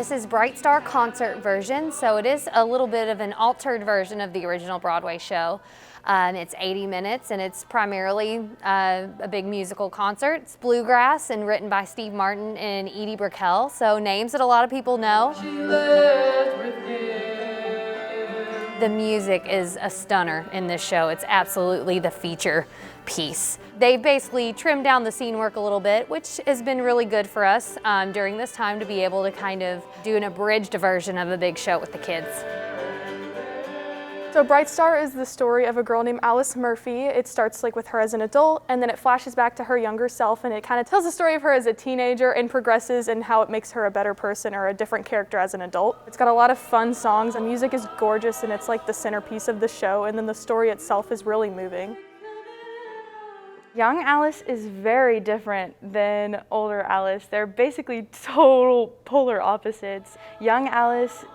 This is Bright Star concert version, so it is a little bit of an altered version of the original Broadway show. It's 80 minutes and it's primarily a big musical concert. It's bluegrass and written by Steve Martin and Edie Brickell, so names that a lot of people know. The music is a stunner in this show. It's absolutely the feature piece. They basically trimmed down the scene work a little bit, which has been really good for us during this time to be able to kind of do an abridged version of a big show with the kids. So Bright Star is the story of a girl named Alice Murphy. It starts with her as an adult, and then it flashes back to her younger self, and it kind of tells the story of her as a teenager and progresses and how it makes her a better person or a different character as an adult. It's got a lot of fun songs. The music is gorgeous, and it's like the centerpiece of the show, and then the story itself is really moving. Young Alice is very different than older Alice. They're basically total polar opposites. Young Alice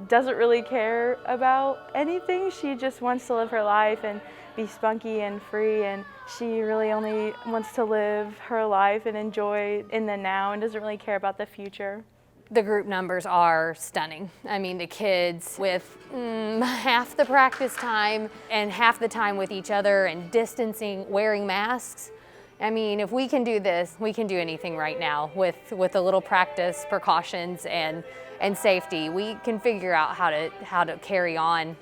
doesn't really care about anything. She just wants to live her life and be spunky and free, and she really only wants to live her life and enjoy in the now and doesn't really care about the future. The group numbers are stunning. I mean, the kids with half the practice time and half the time with each other and distancing, wearing masks. I mean, if we can do this, we can do anything right now with a little practice, precautions, and safety. We can figure out how to carry on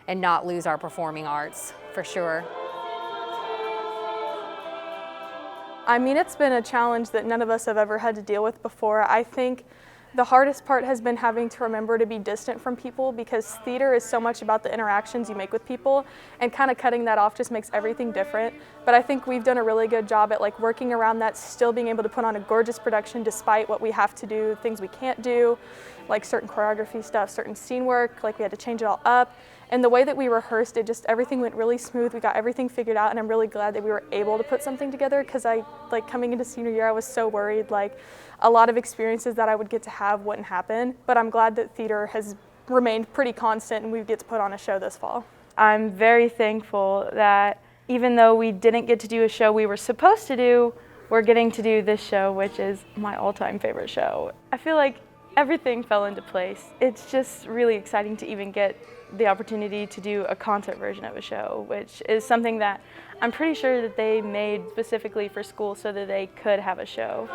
and not lose our performing arts, for sure. I mean, it's been a challenge that none of us have ever had to deal with before. I think the hardest part has been having to remember to be distant from people, because theater is so much about the interactions you make with people, and kind of cutting that off just makes everything different. But I think we've done a really good job at working around that, still being able to put on a gorgeous production despite what we have to do, things we can't do, like certain choreography stuff, certain scene work, we had to change it all up. And the way that we rehearsed it, everything went really smooth. We got everything figured out, and I'm really glad that we were able to put something together, because coming into senior year, I was so worried a lot of experiences that I would get to have wouldn't happen. But I'm glad that theater has remained pretty constant and we get to put on a show this fall. I'm very thankful that even though we didn't get to do a show we were supposed to do, we're getting to do this show, which is my all-time favorite show. I feel like everything fell into place. It's just really exciting to even get the opportunity to do a concert version of a show, which is something that I'm pretty sure that they made specifically for school so that they could have a show.